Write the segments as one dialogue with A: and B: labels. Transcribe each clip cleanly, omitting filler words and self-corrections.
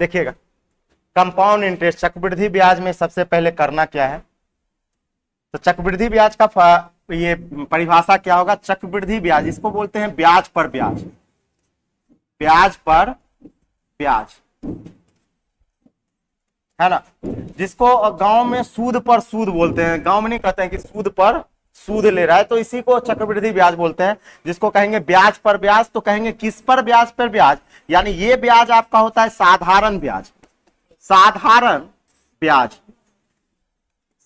A: देखिएगा, compound interest चक्रवृद्धि ब्याज में सबसे पहले करना क्या है, तो चक्रवृद्धि ब्याज का ये परिभाषा क्या होगा, चक्रवृद्धि ब्याज इसको बोलते हैं ब्याज पर ब्याज, ब्याज पर ब्याज, है ना, जिसको गांव में सूद पर सूद बोलते हैं, गांव में नहीं कहते हैं कि सूद पर सूद ले रहा है, तो इसी को चक्रवृद्धि ब्याज बोलते हैं। जिसको कहेंगे ब्याज पर ब्याज तो कहेंगे किस पर ब्याज, यानी ये ब्याज आपका होता है साधारण ब्याज, साधारण ब्याज,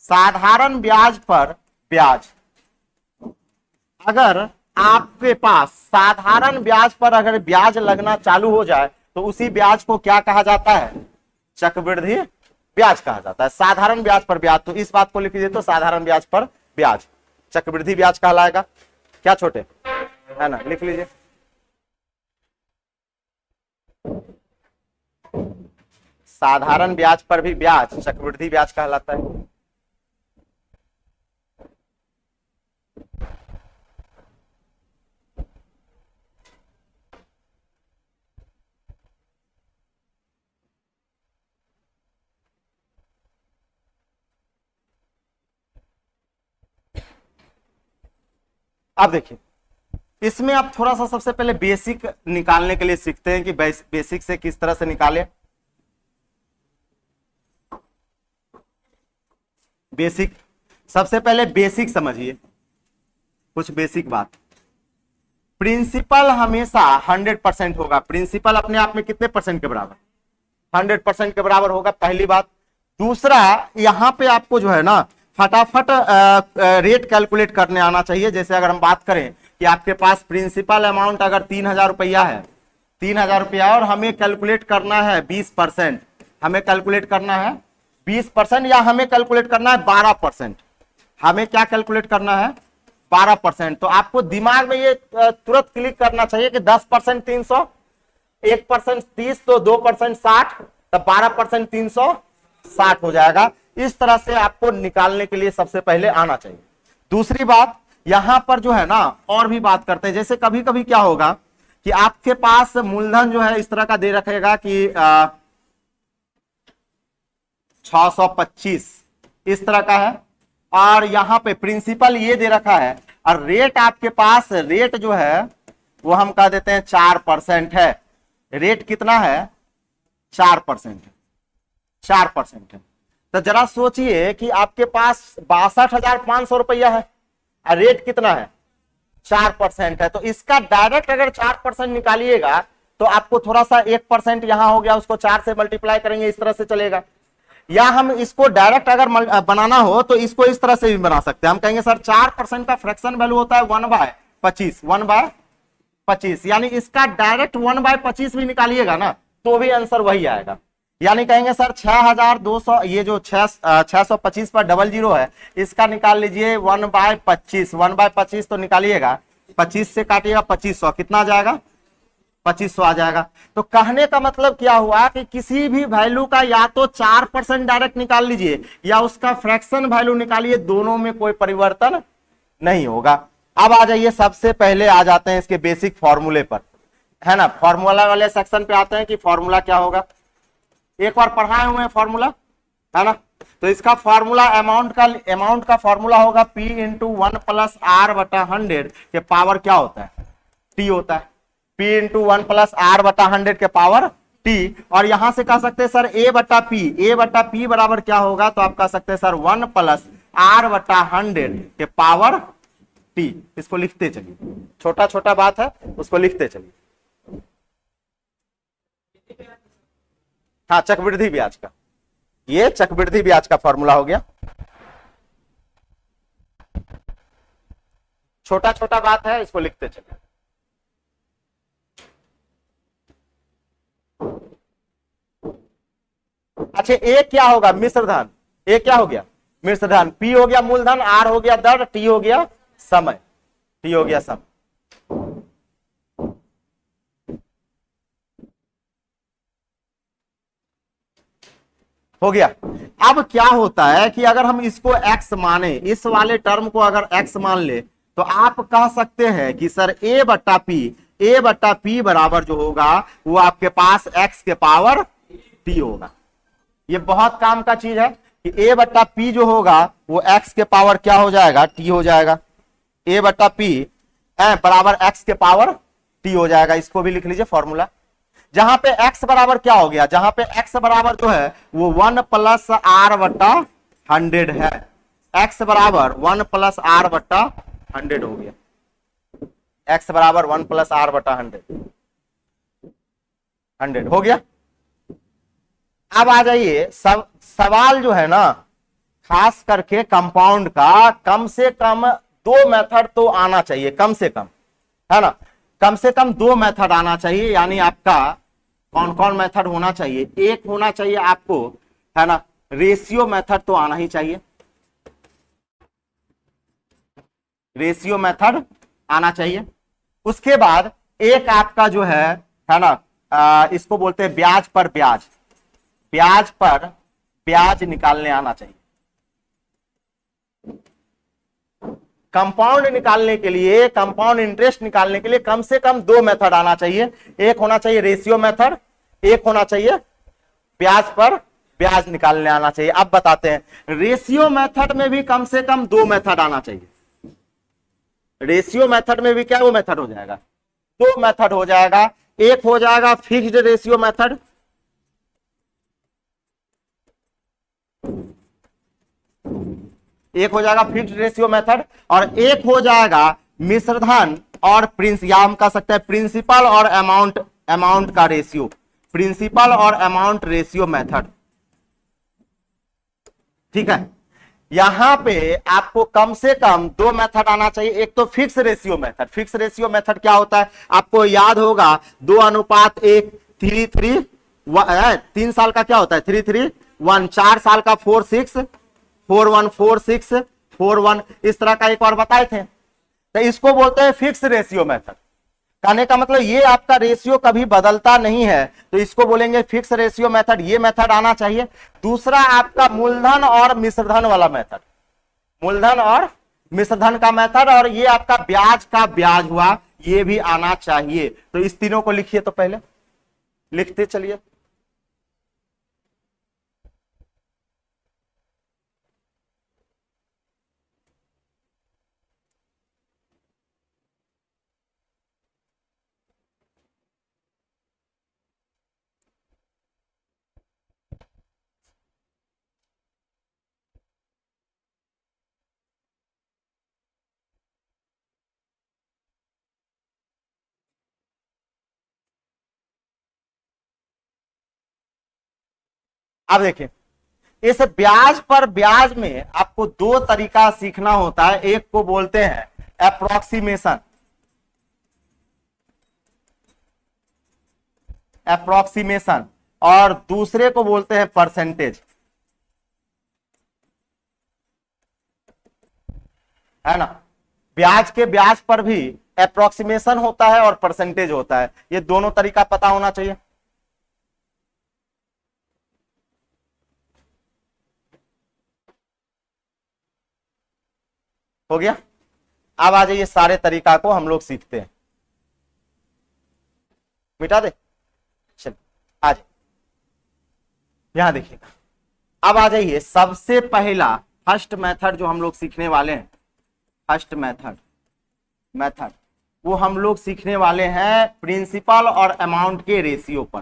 A: साधारण ब्याज पर ब्याज। अगर आपके पास साधारण ब्याज पर अगर ब्याज लगना चालू हो जाए तो उसी ब्याज को क्या कहा जाता है, चक्रवृद्धि ब्याज कहा जाता है, साधारण ब्याज पर ब्याज। तो इस बात को लिख लीजिए, तो साधारण ब्याज पर ब्याज चक्रवृद्धि ब्याज कहलाएगा, क्या छोटे, है ना, लिख लीजिए। साधारण ब्याज पर भी ब्याज चक्रवृद्धि ब्याज कहलाता है। अब देखिए, इसमें आप थोड़ा सा सबसे पहले बेसिक निकालने के लिए सीखते हैं कि बेसिक से किस तरह से निकाले। बेसिक, सबसे पहले बेसिक समझिए, कुछ बेसिक बात। प्रिंसिपल हमेशा 100% होगा, प्रिंसिपल अपने आप में कितने परसेंट के बराबर, 100% के बराबर होगा, पहली बात। दूसरा, यहां पे आपको जो है ना फटाफट रेट कैलकुलेट करने आना चाहिए। जैसे अगर हम बात करें कि आपके पास प्रिंसिपल अमाउंट अगर 3000 रुपया है, 3000 रुपया, और हमें कैलकुलेट करना है 20%, हमें कैलकुलेट करना है 20% या हमें कैलकुलेट करना है 12%, हमें क्या कैलकुलेट करना है 12%। तो आपको दिमाग में ये तुरंत क्लिक करना चाहिए कि 10% 300, 1% 30, तो 2% 60, तब 12% 360 हो जाएगा। इस तरह से आपको निकालने के लिए सबसे पहले आना चाहिए। दूसरी बात, यहां पर जो है ना और भी बात करते हैं, जैसे कभी कभी क्या होगा कि आपके पास मूलधन जो है इस तरह का दे रखेगा कि 625 इस तरह का है, और यहां पे प्रिंसिपल ये दे रखा है, और रेट आपके पास, रेट जो है वो हम कह देते हैं 4% है। रेट कितना है, 4% है, 4% है। तो जरा सोचिए कि आपके पास 62,500 रुपया है और रेट कितना है 4% है, तो इसका डायरेक्ट अगर 4% निकालिएगा तो आपको थोड़ा सा 1% यहां हो गया, उसको 4 से मल्टीप्लाई करेंगे, इस तरह से चलेगा। या हम इसको डायरेक्ट अगर बनाना हो तो इसको इस तरह से भी बना सकते हैं। हम कहेंगे सर 4% का फ्रैक्शन वैल्यू होता है 1/25, 1/25, यानी इसका डायरेक्ट 1/25 भी निकालिएगा ना तो भी आंसर वही आएगा। यानी कहेंगे सर 6200, ये जो 625 पर 00 है, इसका निकाल लीजिए 1/25, 1/25 तो निकालिएगा, 25 से काटिएगा 2500, कितना आ जाएगा 2500 आ जाएगा। तो कहने का मतलब क्या हुआ कि किसी भी वैल्यू का या तो 4% डायरेक्ट निकाल लीजिए या उसका फ्रैक्शन वैल्यू निकालिए, दोनों में कोई परिवर्तन नहीं होगा। अब आ जाइए, सबसे पहले आ जाते हैं इसके बेसिक फॉर्मूले पर, है ना, फॉर्मूला वाले सेक्शन पे आते हैं कि फॉर्मूला क्या होगा। एक बार पढ़ाए हुए हैं फॉर्मूला, है ना, तो इसका फॉर्मूला अमाउंट का फॉर्मूला होगा P इंटू 1 प्लस R बटा 100 के पावर क्या होता है, T होता है, P इंटू 1 प्लस R बटा 100 के पावर T। और यहां से कह सकते हैं सर A बटा P बराबर क्या होगा, तो आप कह सकते हैं सर 1 प्लस R बटा 100 के पावर T। इसको लिखते चलिए, छोटा छोटा बात है, उसको लिखते चलिए। हाँ, चक्रवृद्धि ब्याज का, ये चक्रवृद्धि ब्याज का फॉर्मूला हो गया। छोटा छोटा बात है, इसको लिखते चलिए। अच्छा, ए क्या होगा, मिश्रधन, ए क्या हो गया मिश्रधन, P हो गया मूलधन, R हो गया दर, T हो गया समय, T हो गया समय। हो गया। अब क्या होता है कि अगर हम इसको x माने, इस वाले टर्म को अगर x मान ले, तो आप कह सकते हैं कि सर a बटा p बराबर जो होगा वो आपके पास x के पावर टी होगा। ये बहुत काम का चीज है कि ए बट्टा पी जो होगा वो एक्स के पावर क्या हो जाएगा, टी हो जाएगा। ए बट्टा पी बराबर एक्स के पावर टी हो जाएगा। इसको भी लिख लीजिए फॉर्मूला। जहां पे x बराबर क्या हो गया, जहां पे x बराबर जो है वो 1 प्लस आर बट्टा 100 है। x बराबर 1 प्लस आर बट्टा 100 हो गया। x बराबर 1 प्लस आर बट्टा 100 हो गया। अब आ जाइए, सवाल जो है ना खास करके कंपाउंड का, कम से कम 2 मेथड तो आना चाहिए, कम से कम, है ना, कम से कम 2 मेथड आना चाहिए। यानी आपका कौन कौन मेथड होना चाहिए, एक होना चाहिए आपको, है ना, रेशियो मेथड तो आना ही चाहिए, रेशियो मेथड आना चाहिए। उसके बाद एक आपका जो है ना, इसको बोलते हैं ब्याज पर ब्याज, ब्याज पर ब्याज निकालने आना चाहिए। कंपाउंड निकालने के लिए, कंपाउंड इंटरेस्ट निकालने के लिए कम से कम 2 मेथड आना चाहिए। एक होना चाहिए रेशियो मेथड, एक होना चाहिए ब्याज पर ब्याज निकालने आना चाहिए। अब बताते हैं, रेशियो मेथड में भी कम से कम 2 मेथड आना चाहिए। रेशियो मेथड में भी क्या वो मेथड हो जाएगा, 2 मेथड हो जाएगा। एक हो जाएगा फिक्स्ड रेशियो मेथड, एक हो जाएगा फिक्स्ड रेशियो मेथड, और एक हो जाएगा मिश्रधन और या हम कह सकते हैं प्रिंसिपल और अमाउंट का रेशियो, प्रिंसिपल और अमाउंट रेशियो मेथड। ठीक है, यहां पे आपको कम से कम 2 मेथड आना चाहिए। एक तो fix ratio method, fix ratio method क्या होता है आपको याद होगा, 2:1, 3 साल का क्या होता है 3:1, 4 साल का 4:6, 4:1, 4:6, 4:1, इस तरह का एक और बताए थे। तो इसको बोलते हैं फिक्स रेशियो मेथड। कहने का मतलब ये आपका रेशियो कभी बदलता नहीं है, तो इसको बोलेंगे फिक्स रेशियो मेथड। ये मेथड आना चाहिए। दूसरा आपका मूलधन और मिश्रधन वाला मेथड, मूलधन और मिश्रधन का मेथड, और ये आपका ब्याज का ब्याज हुआ, ये भी आना चाहिए। तो इस तीनों को लिखिए, तो पहले लिखते चलिए। अब देखिए, इस ब्याज पर ब्याज में आपको 2 तरीका सीखना होता है। एक को बोलते हैं अप्रोक्सीमेशन, अप्रोक्सीमेशन, और दूसरे को बोलते हैं परसेंटेज, है ना। ब्याज के ब्याज पर भी अप्रोक्सीमेशन होता है और परसेंटेज होता है। ये दोनों तरीका पता होना चाहिए। हो गया। अब आ जाइए, सारे तरीका को हम लोग सीखते हैं। मिटा दे, चल आ जाइए, यहां देखिएगा। अब आ जाइए, सबसे पहला फर्स्ट मेथड जो हम लोग सीखने वाले हैं, फर्स्ट मेथड वो हम लोग सीखने वाले हैं प्रिंसिपल और अमाउंट के रेशियो पर,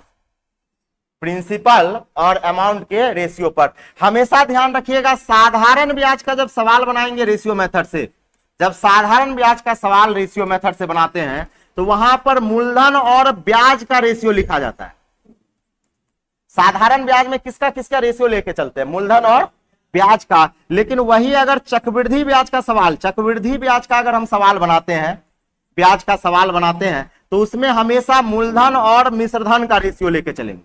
A: प्रिंसिपल और अमाउंट के रेशियो पर। हमेशा ध्यान रखिएगा, साधारण ब्याज का जब सवाल बनाएंगे रेशियो मेथड से, जब साधारण ब्याज का सवाल रेशियो मेथड से बनाते हैं तो वहां पर मूलधन और ब्याज का रेशियो लिखा जाता है। साधारण ब्याज में किसका किसका रेशियो लेके चलते हैं, मूलधन और ब्याज का। लेकिन वही अगर चक्रवृद्धि ब्याज का सवाल, चक्रवृद्धि ब्याज का अगर हम सवाल बनाते हैं, ब्याज का सवाल बनाते हैं, तो उसमें हमेशा मूलधन और मिश्रधन का रेशियो लेके चलेंगे।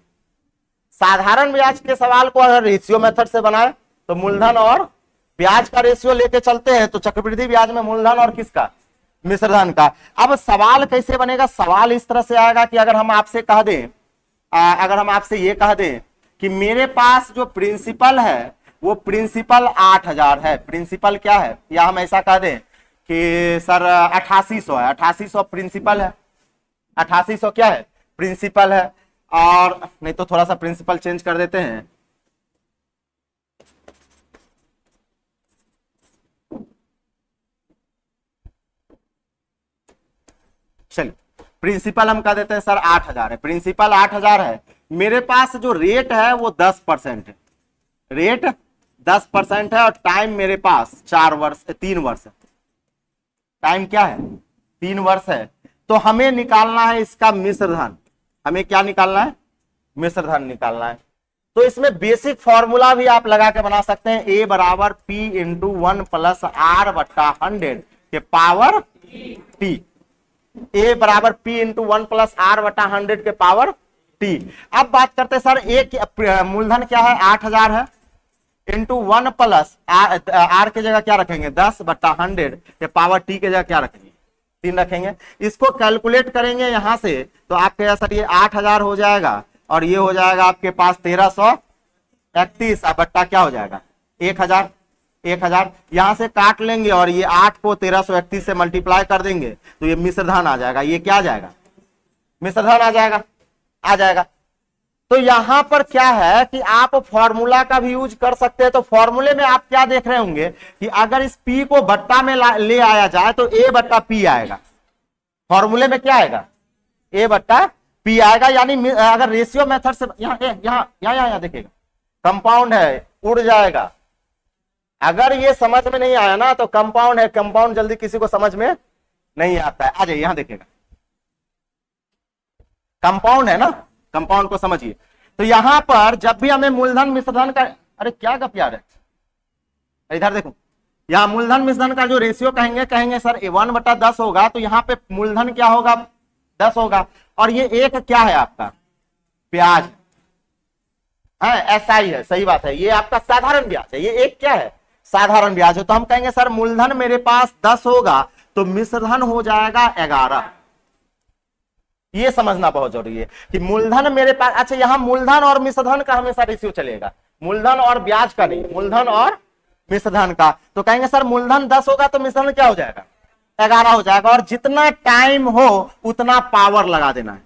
A: साधारण ब्याज के सवाल को अगर रेशियो मेथड से बनाए तो मूलधन और ब्याज का रेशियो लेके चलते हैं, तो चक्रवृद्धि ब्याज में मूलधन और किसका, मिश्रधन का। अब सवाल कैसे बनेगा, सवाल इस तरह से आएगा कि अगर हम आपसे कह दें, अगर हम आपसे ये कह दें कि मेरे पास जो प्रिंसिपल है वो प्रिंसिपल 8,000 है, प्रिंसिपल क्या है, या हम ऐसा कह दें कि सर 8800 है, 8800 प्रिंसिपल है, 8800 क्या है, प्रिंसिपल है। और नहीं तो थोड़ा सा प्रिंसिपल चेंज कर देते हैं। चलिए प्रिंसिपल हम कह देते हैं सर 8,000 है, प्रिंसिपल 8,000 है, मेरे पास जो रेट है वो 10% है, रेट 10% है और टाइम मेरे पास 3 वर्ष है, टाइम क्या है 3 वर्ष है। तो हमें निकालना है इसका मिश्र धन, हमें क्या निकालना है, मिश्र धन निकालना है। तो इसमें बेसिक फॉर्मूला भी आप लगा के बना सकते हैं, ए बराबर पी इंटू 1 प्लस आर बट्टा 100 के पावर टी, ए बराबर पी इंटू 1 प्लस आर बटा 100 के पावर टी। अब बात करते हैं सर ए मूलधन क्या है 8,000 है, इंटू 1 प्लस आर की जगह क्या रखेंगे 10 बटा 100 के पावर टी की जगह क्या रखेंगे 3 रखेंगे। इसको कैलकुलेट करेंगे यहां से तो आपके सर ये 8,000 हो जाएगा और ये हो जाएगा आपके पास 1331 बट्टा क्या हो जाएगा 1,000 यहां से काट लेंगे और ये 8 को 1331 से मल्टीप्लाई कर देंगे तो ये मिश्र धन आ जाएगा, ये क्या आ जाएगा मिश्र धन आ जाएगा। तो यहां पर क्या है कि आप फॉर्मूला का भी यूज कर सकते हैं। तो फॉर्मूले में आप क्या देख रहे होंगे कि अगर इस पी को बट्टा में ले आया जाए तो ए बट्टा पी आएगा, फॉर्मूले में क्या आएगा ए बट्टा पी आएगा। यानी अगर रेशियो मेथड से यहां देखिएगा कंपाउंड है उड़ जाएगा, अगर ये समझ में नहीं आया ना तो कंपाउंड है, कंपाउंड जल्दी किसी को समझ में नहीं आता है। आ जाइए यहां देखिएगा कंपाउंड है ना, कंपाउंड को समझिए। तो यहां पर जब भी हमें मूलधन मिश्रधन का, अरे क्या गप यार है, इधर देखो यहां मूलधन मिश्रधन का जो रेशियो कहेंगे सर 1/10 होगा, तो यहां पे मूलधन क्या होगा 10 होगा और ये एक क्या है आपका ब्याज है, एसआई है, सही बात है, ये आपका साधारण ब्याज है, ये एक क्या है साधारण ब्याज है। तो हम कहेंगे सर मूलधन मेरे पास 10 होगा तो मिश्रधन हो जाएगा 11। ये समझना बहुत जरूरी है कि मूलधन मेरे पास, अच्छा यहां मूलधन और मिश्रधन का हमेशा रेशियो चलेगा, मूलधन और ब्याज का नहीं, मूलधन और मिश्रधन का। तो कहेंगे सर मूलधन 10 होगा तो मिश्रधन क्या हो जाएगा 11 हो जाएगा और जितना टाइम हो उतना पावर लगा देना है,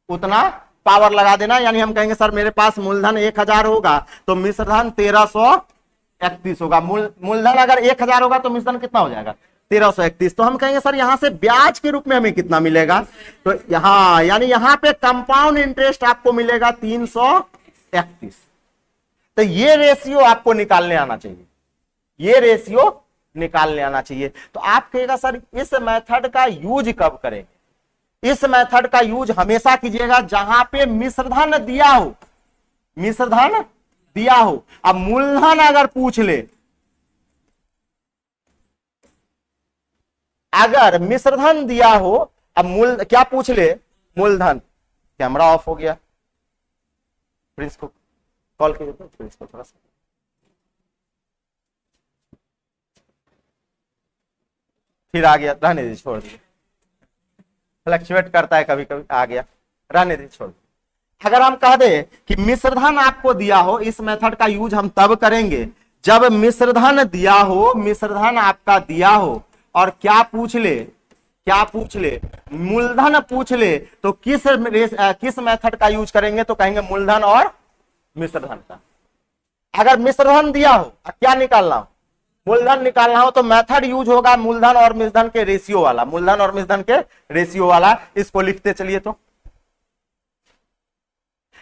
A: उतना पावर लगा देना। यानी हम कहेंगे सर मेरे पास मूलधन 1,000 होगा तो मिश्रधन 1331 होगा। मूलधन अगर 1,000 होगा तो मिश्रधन कितना हो जाएगा 1331। तो हम कहेंगे सर यहां से ब्याज के रूप में हमें कितना मिलेगा, तो यहां यानी यहां पे कंपाउंड इंटरेस्ट आपको मिलेगा 331। तो ये रेशियो आपको निकालने आना चाहिए, ये रेशियो निकालने आना चाहिए। तो आप कहेगा सर इस मेथड का यूज कब करेंगे, इस मेथड का यूज हमेशा कीजिएगा जहां पे मिश्रधन दिया हो, मिश्रधन दिया हो। अब मूलधन अगर पूछ ले, अगर मिश्रधन दिया हो, अब क्या पूछ ले मूलधन, कैमरा ऑफ हो गया, प्रिंस को कॉल कीजिए, प्रिंस को थोड़ा सा, फिर आ गया, रहने दीजिए छोड़ दीजिए, फ्लक्चुएट करता है कभी कभी, आ गया रहने दीजिए छोड़। अगर हम कह दे कि मिश्रधन आपको दिया हो, इस मेथड का यूज हम तब करेंगे जब मिश्रधन दिया हो, मिश्रधन आपका दिया हो और क्या पूछ ले मूलधन पूछ ले, तो किस मेथड का यूज करेंगे, तो कहेंगे मूलधन और मिश्रधन का। अगर मिश्रधन दिया हो क्या निकालना हो मूलधन निकालना हो तो मेथड यूज होगा मूलधन और मिश्रधन के रेशियो वाला, मूलधन और मिश्रधन के रेशियो वाला। इसको लिखते चलिए तो,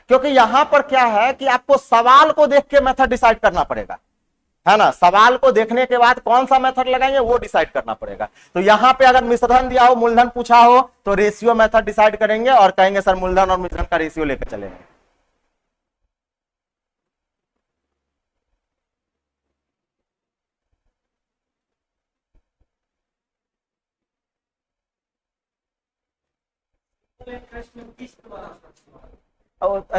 A: क्योंकि यहां पर क्या है कि आपको सवाल को देख के मेथड डिसाइड करना पड़ेगा, है ना, सवाल को देखने के बाद कौन सा मेथड लगाएंगे वो डिसाइड करना पड़ेगा। तो यहां पे अगर मिश्रधन दिया हो, मूलधन पूछा हो, तो रेशियो मेथड डिसाइड करेंगे और कहेंगे सर मूलधन और मिश्रधन का रेशियो लेकर चलेंगे।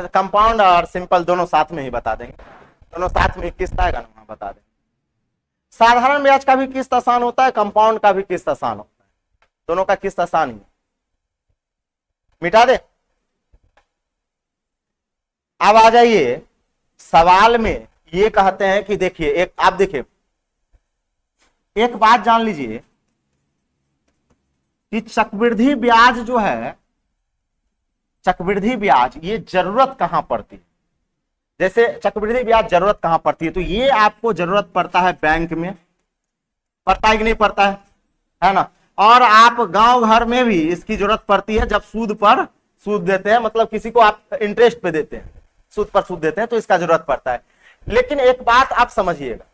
A: कंपाउंड और सिंपल दोनों साथ में ही बता देंगे, दोनों साथ में किस्त आएगा ना बता देंगे। साधारण ब्याज का भी किस्त आसान होता है, कंपाउंड का भी किस्त आसान होता है, दोनों का किस्त आसान ही। मिटा दे। अब आ जाइए सवाल में, ये कहते हैं कि देखिए एक, आप देखिए एक बात जान लीजिए कि चक्रवृद्धि ब्याज जो है चक्रवृद्धि ब्याज ये जरूरत कहां पड़ती है, जैसे चक्रवृद्धि ब्याज जरूरत कहां पड़ती है, तो ये आपको जरूरत पड़ता है बैंक में, पड़ता है कि नहीं पड़ता है ना। और आप गांव घर में भी इसकी जरूरत पड़ती है, जब सूद पर सूद देते हैं, मतलब किसी को आप इंटरेस्ट पे देते हैं, सूद पर सूद देते हैं, तो इसका जरूरत पड़ता है। लेकिन एक बात आप समझिएगा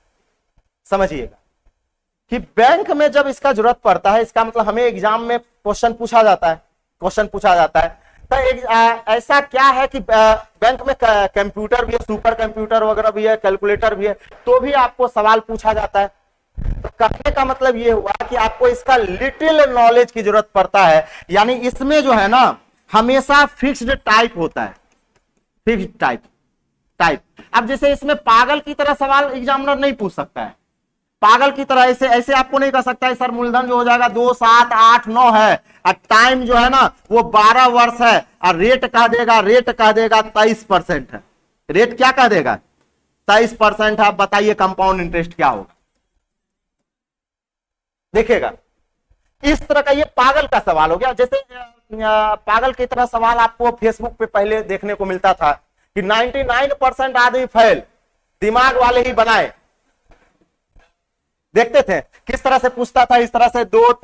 A: कि बैंक में जब इसका जरूरत पड़ता है, इसका मतलब हमें एग्जाम में क्वेश्चन पूछा जाता है, तो ऐसा क्या है कि बैंक में कंप्यूटर भी है, सुपर कंप्यूटर वगैरह भी है, कैलकुलेटर भी है, तो भी आपको सवाल पूछा जाता है। तो कहने का मतलब ये हुआ कि आपको इसका लिटिल नॉलेज की जरूरत पड़ता है, यानी इसमें जो है ना हमेशा फिक्स्ड टाइप होता है, फिक्स्ड टाइप। अब जैसे इसमें पागल की तरह सवाल एग्जामिनर नहीं पूछ सकता है, पागल की तरह ऐसे आपको नहीं कह सकता है सर मूलधन जो हो जाएगा 2, 7, 8, 9 है, और टाइम जो है ना वो 12 वर्ष है, और रेट कह देगा 23% है। रेट क्या कह देगा 23% है। आप बताइए कंपाउंड इंटरेस्ट क्या होगा, देखिएगा इस तरह का ये पागल का सवाल हो गया। जैसे पागल की तरह सवाल आपको फेसबुक पे पहले देखने को मिलता था कि 99% आदमी फेल, दिमाग वाले ही बनाए, देखते थे किस तरह से पूछता था, इस तरह से 2 +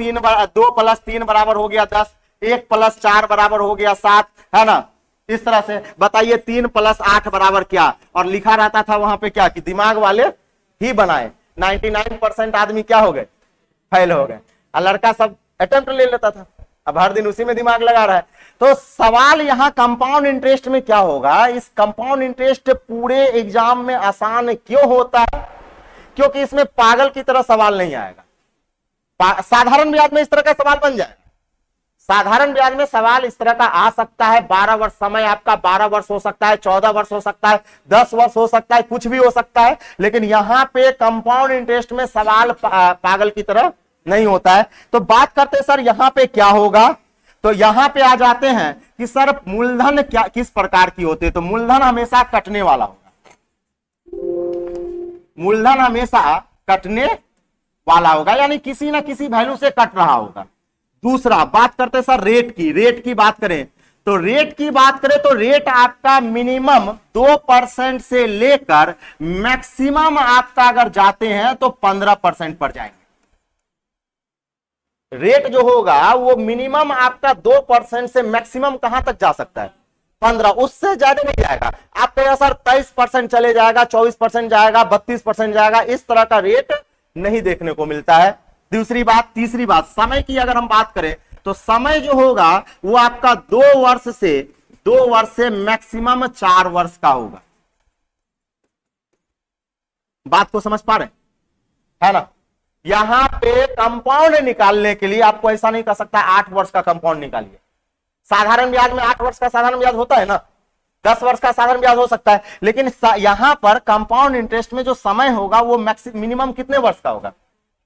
A: 3 बराबर हो गया 10, 1 + 4 बराबर हो गया 7, है ना। इस तरह से बताइए 3 + 8 बराबर क्या, और लिखा रहता था वहां पे क्या कि दिमाग वाले ही बनाए। 99% आदमी क्या हो गए, फेल हो गए, और लड़का सब अटेम्प्ट ले लेता था, अब हर दिन उसी में दिमाग लगा रहा है। तो सवाल यहां कंपाउंड इंटरेस्ट में क्या होगा, इस कंपाउंड इंटरेस्ट पूरे एग्जाम में आसान क्यों होता है, क्योंकि इसमें पागल की तरह सवाल नहीं आएगा। साधारण ब्याज में इस तरह का सवाल बन जाए, साधारण ब्याज में सवाल इस तरह का आ सकता है। 12 वर्ष समय आपका 12 वर्ष हो सकता है, 14 वर्ष हो सकता है, 10 वर्ष हो सकता है, कुछ भी हो सकता है। लेकिन यहां पे कंपाउंड इंटरेस्ट में सवाल पागल की तरह नहीं होता है। तो बात करते हैं सर यहां पे क्या होगा, तो यहां पे आ जाते हैं कि सर मूलधन क्या किस प्रकार की होती है, तो मूलधन हमेशा कटने वाला होगा, मूलधन हमेशा कटने वाला होगा, यानी किसी ना किसी वैल्यू से कट रहा होगा। दूसरा बात करते हैं सर रेट की बात करें, तो रेट आपका मिनिमम 2% से लेकर मैक्सिमम आपका अगर जाते हैं तो 15% पर जाएंगे। रेट जो होगा वो मिनिमम आपका 2% से मैक्सिमम कहां तक जा सकता है 15, उससे ज्यादा नहीं जाएगा। आप कहेगा सर 23% चले जाएगा, 24% जाएगा, 32% जाएगा, इस तरह का रेट नहीं देखने को मिलता है। तीसरी बात समय की अगर हम बात करें तो समय जो होगा वो आपका 2 वर्ष से मैक्सिमम 4 वर्ष का होगा। बात को समझ पा रहे है ना। यहां पे कंपाउंड निकालने के लिए आपको ऐसा नहीं कर सकता 8 वर्ष का कंपाउंड निकालिए। साधारण ब्याज में 8 वर्ष का साधारण ब्याज होता है ना, 10 वर्ष का साधारण ब्याज हो सकता है, लेकिन यहां पर कंपाउंड इंटरेस्ट में जो समय होगा वो मिनिमम कितने वर्ष का होगा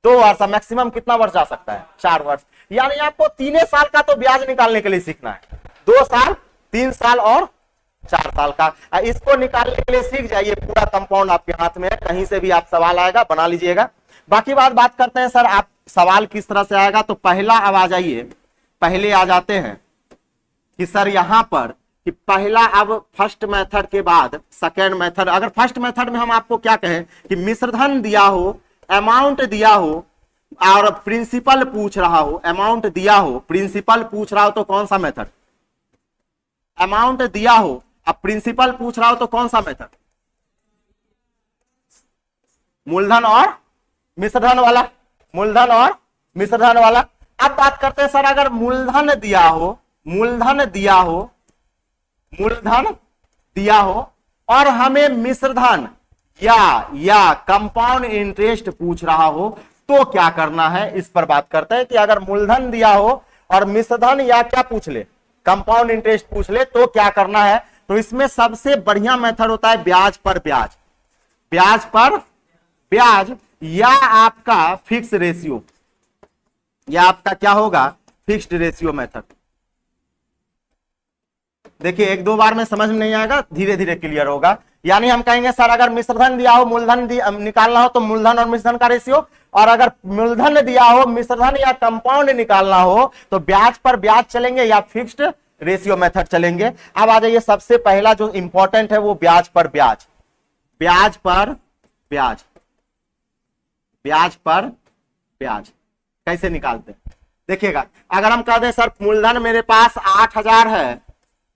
A: 2 वर्ष, मैक्सिमम कितना वर्ष जा सकता है 4 वर्ष। यानी आपको 3 साल का तो ब्याज निकालने के लिए सीखना है, 2 साल, 3 साल और 4 साल का। इसको निकालने के लिए सीख जाइए, पूरा कंपाउंड आपके हाथ में है, कहीं से भी आप सवाल आएगा बना लीजिएगा। बाकी बात करते हैं सर आप सवाल किस तरह से आएगा, तो पहला अब आ जाइए, पहले आ जाते हैं कि सर यहां पर कि पहला अब फर्स्ट मेथड के बाद सेकेंड मेथड। अगर फर्स्ट मेथड में हम आपको क्या कहें कि मिश्रधन दिया हो, अमाउंट दिया हो और प्रिंसिपल पूछ रहा हो, अमाउंट दिया हो प्रिंसिपल पूछ रहा हो तो कौन सा मेथड, अमाउंट दिया हो अब प्रिंसिपल पूछ रहा हो तो कौन सा मेथड, मूलधन और मिश्रधन वाला, मूलधन और मिश्रधन वाला। अब बात करते हैं सर अगर मूलधन दिया हो और हमें मिश्रधन या कंपाउंड इंटरेस्ट पूछ रहा हो तो क्या करना है, इस पर बात करते हैं कि अगर मूलधन दिया हो और मिश्रधन या क्या पूछ ले, कंपाउंड इंटरेस्ट पूछ ले तो क्या करना है। तो इसमें सबसे बढ़िया मेथड होता है ब्याज पर ब्याज, ब्याज पर ब्याज या आपका फिक्स रेशियो, या आपका क्या होगा फिक्स्ड रेशियो मेथड। देखिए 1-2 बार में समझ में नहीं आएगा, धीरे धीरे क्लियर होगा। यानी हम कहेंगे सर अगर मिश्रधन दिया हो, मूलधन निकालना हो तो मूलधन और मिश्रधन का रेशियो, और अगर मूलधन दिया हो, मिश्रधन या कंपाउंड निकालना हो तो ब्याज पर ब्याज चलेंगे या फिक्स्ड रेशियो मेथड चलेंगे। अब आ जाइए, सबसे पहला जो इंपॉर्टेंट है वो ब्याज पर ब्याज, ब्याज पर ब्याज, ब्याज पर ब्याज कैसे निकालते हैं देखिएगा। अगर हम कह दें सर मूलधन मेरे पास 8,000 है,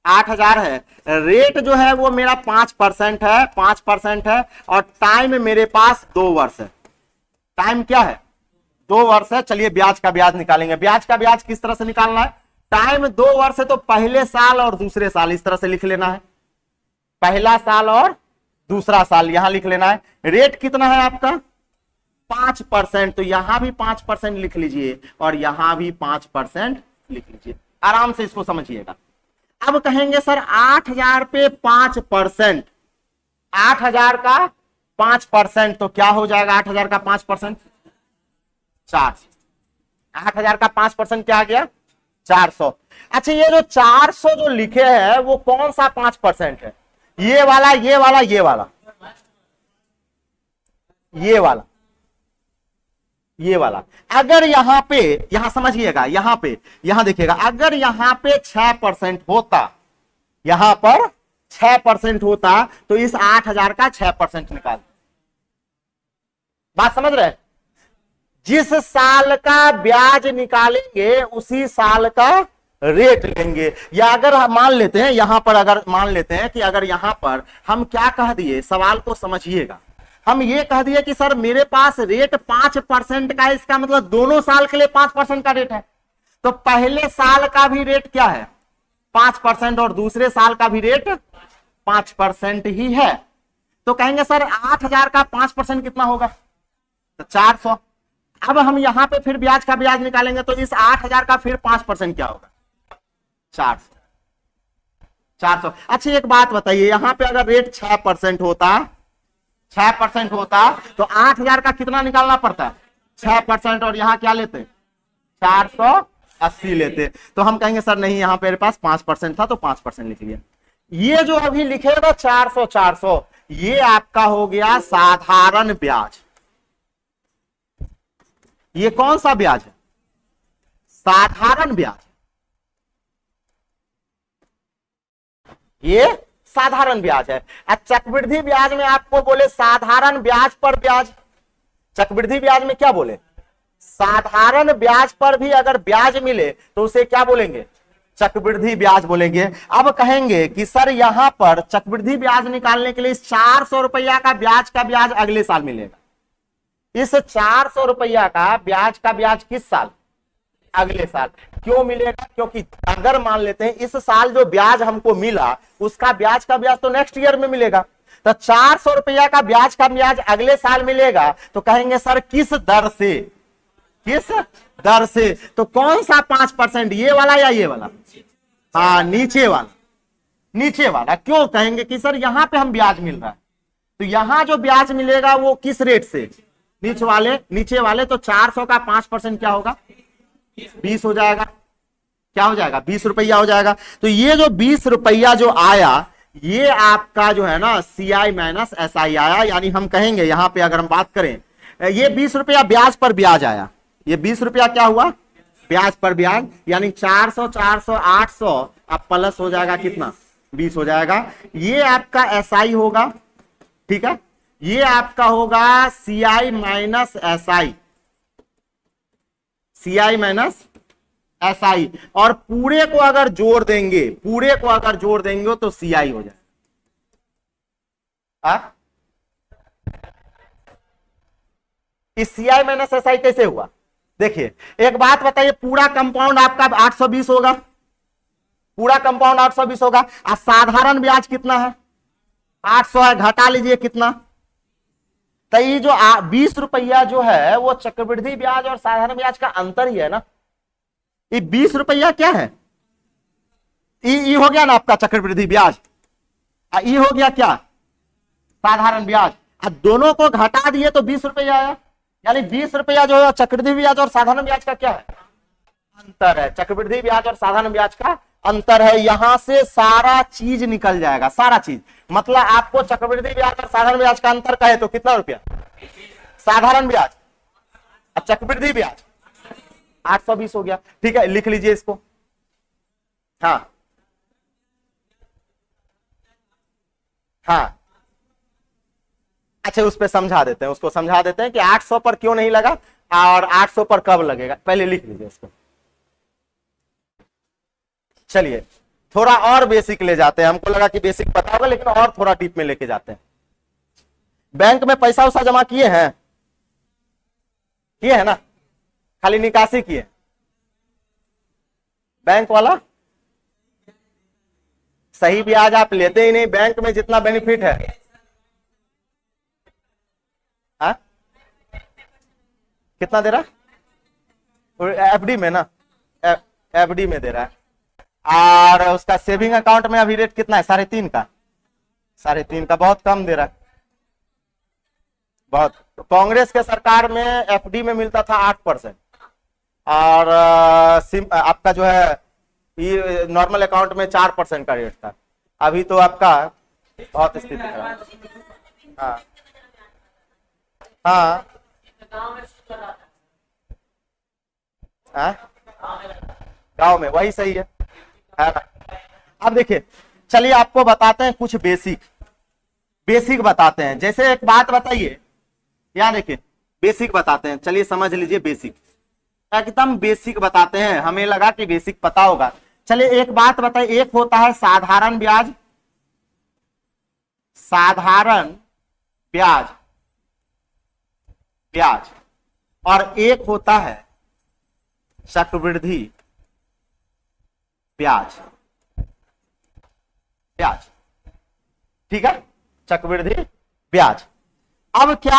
A: 8,000 है, रेट जो है वो मेरा 5% है, 5% है, और टाइम मेरे पास 2 वर्ष है। टाइम क्या है? 2 वर्ष है। चलिए ब्याज का ब्याज निकालेंगे। ब्याज का ब्याज किस तरह से निकालना है? टाइम 2 वर्ष है तो पहले साल और दूसरे साल इस तरह से लिख लेना है, पहला साल और दूसरा साल यहां लिख लेना है। रेट कितना है आपका? 5%, तो यहां भी 5% लिख लीजिए और यहां भी 5% लिख लीजिए। आराम से इसको समझिएगा। अब कहेंगे सर 8,000 पे 5%, 8,000 का 5%, तो क्या हो जाएगा? 8,000 का 5%, 400। 8,000 का 5% क्या आ गया? 400। अच्छा, ये जो 400 जो लिखे हैं वो कौन सा 5% है? ये वाला, ये वाला, ये वाला, ये वाला, ये वाला। अगर यहां पे, यहां समझिएगा, यहां पे, यहां देखिएगा, अगर यहां पे 6% होता, यहां पर 6% होता तो इस 8,000 का 6% निकाल। बात समझ रहे? जिस साल का ब्याज निकालेंगे उसी साल का रेट लेंगे। या अगर हम मान लेते हैं यहां पर, अगर मान लेते हैं कि अगर यहां पर हम क्या कह दिए, सवाल को समझिएगा, हम ये कह दिए कि सर मेरे पास रेट 5% का है, इसका मतलब दोनों साल के लिए 5% का रेट है, तो पहले साल का भी रेट क्या है? 5% और दूसरे साल का भी रेट 5% ही है। तो कहेंगे सर 8,000 का 5% कितना होगा? तो 400। अब हम यहां पे फिर ब्याज का ब्याज निकालेंगे तो इस 8,000 का फिर 5% क्या होगा? 400। 400। अच्छा एक बात बताइए, यहां पे अगर रेट 6% होता, 6% होता तो 8,000 का कितना निकालना पड़ता है? 6%, और यहां क्या लेते? 480 लेते। तो हम कहेंगे सर नहीं, यहां पे मेरे पास 5% था तो 5% लिख लिया। ये जो अभी लिखेगा 400, 400, ये आपका हो गया साधारण ब्याज। ये कौन सा ब्याज है? साधारण ब्याज। ये साधारण ब्याज है। चक्रवृद्धि ब्याज में आपको बोले साधारण ब्याज पर ब्याज, चक्रवृद्धि ब्याज में क्या बोले? साधारण ब्याज पर भी अगर ब्याज मिले तो उसे क्या बोलेंगे? चक्रवृद्धि ब्याज बोलेंगे। अब कहेंगे कि सर यहां पर चक्रवृद्धि ब्याज निकालने के लिए 400 रुपया का ब्याज अगले साल मिलेगा। इस 400 रुपया का ब्याज किस साल? अगले साल। क्यों मिलेगा? क्योंकि अगर मान लेते हैं इस साल जो ब्याज हमको मिला उसका ब्याज तो नेक्स्ट ईयर में मिलेगा, तो 400 रुपया का ब्याज अगले साल मिलेगा। तो कहेंगे सर किस दर से? किस दर से? तो कौन सा 5%, ये वाला या ये वाला? हाँ, नीचे वाला, नीचे वाला। क्यों कहेंगे कि सर यहां पे हम ब्याज मिल रहा है, तो यहां जो ब्याज मिलेगा वो किस रेट से? नीचे वाले। तो 400 का 5% क्या होगा? 20 हो जाएगा। क्या हो जाएगा? 20 रुपया हो जाएगा। तो ये जो 20 रुपया जो आया, ये आपका जो है ना CI माइनस SI आया। यानी हम कहेंगे यहां पे अगर हम बात करें, ये 20 रुपया ब्याज पर ब्याज आया। ये 20 रुपया क्या हुआ? ब्याज पर ब्याज। यानी 400, 400, 800, अब प्लस हो जाएगा कितना? 20 हो जाएगा। ये आपका SI होगा, ठीक है। ये आपका होगा CI minus SI, CI minus SI, और पूरे को अगर जोड़ देंगे, तो CI हो जाए। इस CI माइनस SI कैसे हुआ? देखिए एक बात बताइए, पूरा कंपाउंड आपका 820 होगा, पूरा कंपाउंड 820 होगा, और साधारण ब्याज कितना है? 800 है। घटा लीजिए कितना? तो ये जो 20 रुपया जो है वो चक्रवृद्धि ब्याज और साधारण ब्याज का अंतर ही है ना। ये 20 रुपया क्या है? ई हो गया ना आपका चक्रवृद्धि ब्याज, ई हो गया क्या? साधारण ब्याज। दोनों को घटा दिए तो 20 रुपया आया। यानी 20 रुपया जो है चक्रवृद्धि ब्याज और साधारण ब्याज का क्या है? अंतर है। चक्रवृद्धि ब्याज और साधारण ब्याज का अंतर है। यहां से सारा चीज निकल जाएगा, सारा चीज। मतलब आपको चक्रवृद्धि ब्याज और साधारण ब्याज का अंतर कहे तो कितना रुपया? साधारण ब्याज और चक्रवृद्धि ब्याज 820 हो गया। ठीक है, लिख लीजिए इसको। हाँ, हाँ, अच्छा उस पे समझा देते हैं, उसको समझा देते हैं कि 800 पर क्यों नहीं लगा और 800 पर कब लगेगा, पहले लिख लीजिए इसको। चलिए थोड़ा और बेसिक ले जाते हैं, हमको लगा कि बेसिक पता होगा लेकिन और थोड़ा डीप में लेके जाते हैं। बैंक में पैसा उसा जमा किए हैं? किए हैं ना, खाली निकासी किए? बैंक वाला सही ब्याज आप लेते ही नहीं, बैंक में जितना बेनिफिट है। हा? कितना दे रहा है? एफडी में ना, एफडी में दे रहा है। और उसका सेविंग अकाउंट में अभी रेट कितना है? 3.5 का, 3.5 का, बहुत कम दे रहा है, बहुत। कांग्रेस के सरकार में एफडी में मिलता था 8% और आपका जो है ये नॉर्मल अकाउंट में 4% का रेट था। अभी तो आपका बहुत स्थिति खराब। हाँ हाँ गांव में वही सही है ना। अब देखिए, चलिए आपको बताते हैं कुछ बेसिक बताते हैं। जैसे एक बात बताइए, यहाँ देखिए बेसिक बताते हैं, चलिए समझ लीजिए बेसिक, एकदम बेसिक बताते हैं। हमें लगा कि बेसिक पता होगा। चलिए एक बात बताइए, एक होता है साधारण ब्याज, साधारण ब्याज ब्याज, और एक होता है चक्रवृद्धि ब्याज ब्याज, ठीक है, चक्रवृद्धि ब्याज। अब क्या